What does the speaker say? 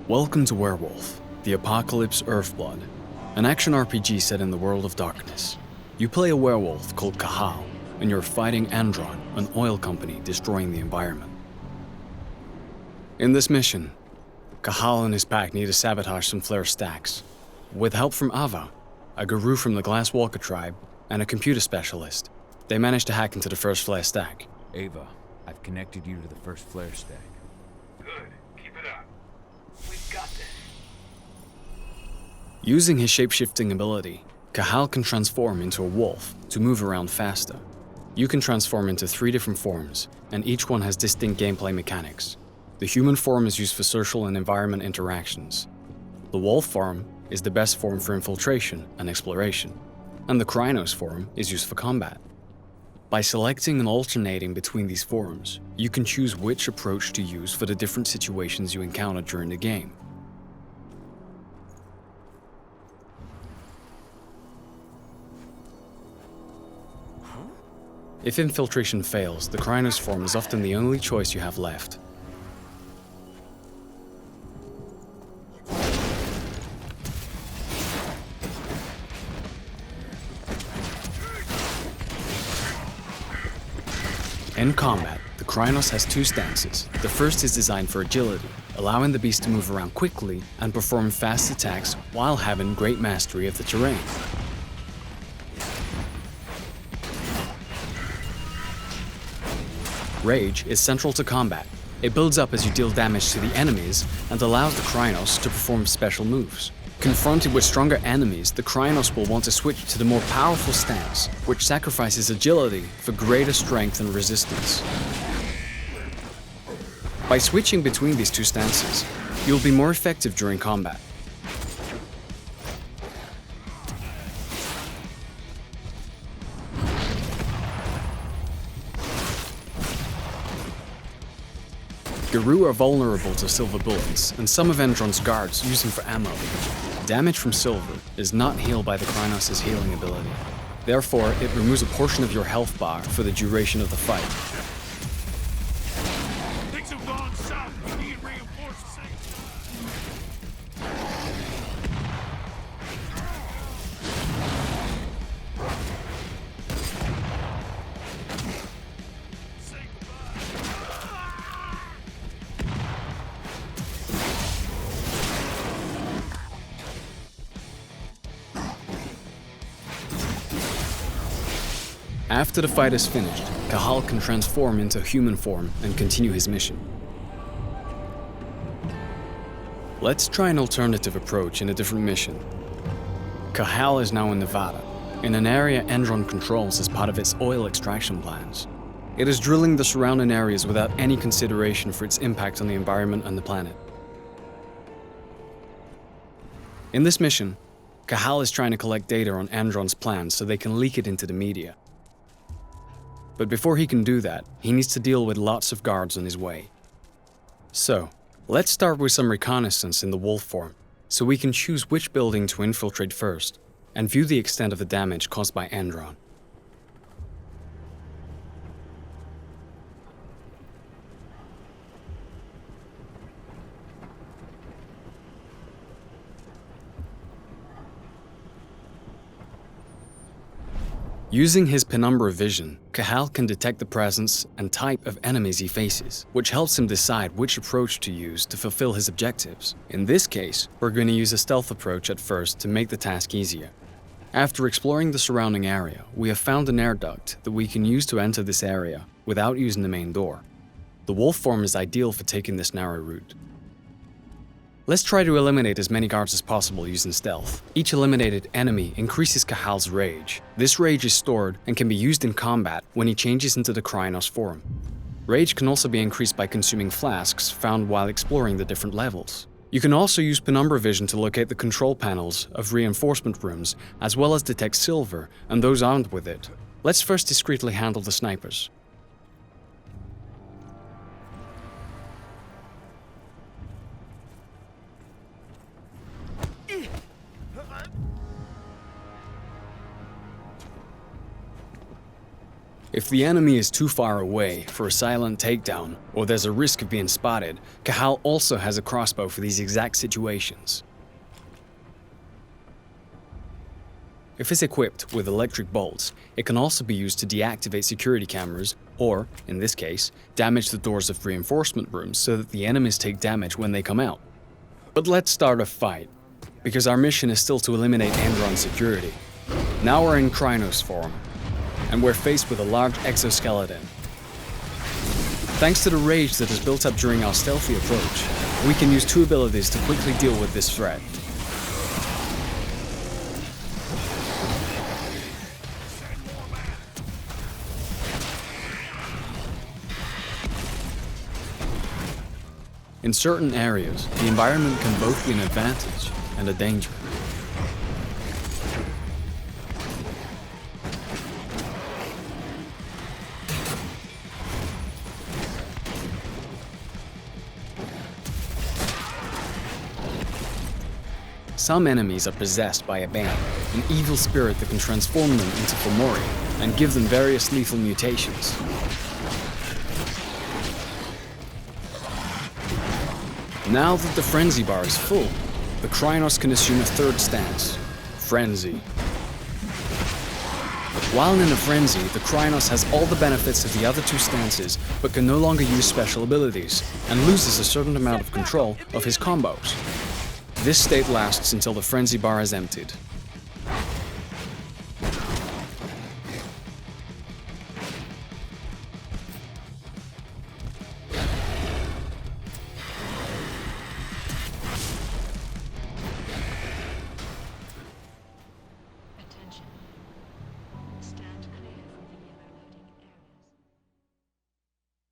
Welcome to Werewolf, the Apocalypse Earthblood, an action RPG set in the world of darkness. You play a werewolf called Cahal, and you're fighting Endron, an oil company destroying the environment. In this mission, Cahal and his pack need to sabotage some flare stacks. With help from Ava, a guru from the Glasswalker tribe, and a computer specialist, they manage to hack into the first flare stack. Ava, I've connected you to the first flare stack. Good. Keep it up. We've got this. Using his shape-shifting ability, Cahal can transform into a wolf to move around faster. You can transform into 3 different forms, and each one has distinct gameplay mechanics. The human form is used for social and environment interactions. The wolf form is the best form for infiltration and exploration, and the Krynos form is used for combat. By selecting and alternating between these forms, you can choose which approach to use for the different situations you encounter during the game. If infiltration fails, the Krynos form is often the only choice you have left. In combat, the Krynos has 2 stances. The first is designed for agility, allowing the beast to move around quickly and perform fast attacks while having great mastery of the terrain. Rage is central to combat. It builds up as you deal damage to the enemies and allows the Krynos to perform special moves. Confronted with stronger enemies, the Krynos will want to switch to the more powerful stance, which sacrifices agility for greater strength and resistance. By switching between these 2 stances, you'll be more effective during combat. Guru are vulnerable to silver bullets, and some of Endron's guards use them for ammo. Damage from silver is not healed by the Krynos' healing ability. Therefore, it removes a portion of your health bar for the duration of the fight. Things have gone south. We need reinforcements. After the fight is finished, Cahal can transform into human form and continue his mission. Let's try an alternative approach in a different mission. Cahal is now in Nevada, in an area Endron controls as part of its oil extraction plans. It is drilling the surrounding areas without any consideration for its impact on the environment and the planet. In this mission, Cahal is trying to collect data on Endron's plans so they can leak it into the media. But before he can do that, he needs to deal with lots of guards on his way. So, let's start with some reconnaissance in the wolf form, so we can choose which building to infiltrate first, and view the extent of the damage caused by Endron. Using his penumbra vision, Cahal can detect the presence and type of enemies he faces, which helps him decide which approach to use to fulfill his objectives. In this case, we're going to use a stealth approach at first to make the task easier. After exploring the surrounding area, we have found an air duct that we can use to enter this area without using the main door. The wolf form is ideal for taking this narrow route. Let's try to eliminate as many guards as possible using stealth. Each eliminated enemy increases Cahal's rage. This rage is stored and can be used in combat when he changes into the Krynos form. Rage can also be increased by consuming flasks found while exploring the different levels. You can also use penumbra vision to locate the control panels of reinforcement rooms, as well as detect silver and those armed with it. Let's first discreetly handle the snipers. If the enemy is too far away for a silent takedown, or there's a risk of being spotted, Cahal also has a crossbow for these exact situations. If it's equipped with electric bolts, it can also be used to deactivate security cameras, or, in this case, damage the doors of reinforcement rooms so that the enemies take damage when they come out. But let's start a fight, because our mission is still to eliminate Endron security. Now we're in Krynos form, and we're faced with a large exoskeleton. Thanks to the rage that is built up during our stealthy approach, we can use two abilities to quickly deal with this threat. In certain areas, the environment can both be an advantage and a danger. Some enemies are possessed by a ban, an evil spirit that can transform them into Fomori and give them various lethal mutations. Now that the frenzy bar is full, the Krynos can assume a third stance, frenzy. While in a frenzy, the Krynos has all the benefits of the other two stances, but can no longer use special abilities, and loses a certain amount of control of his combos. This state lasts until the frenzy bar is emptied.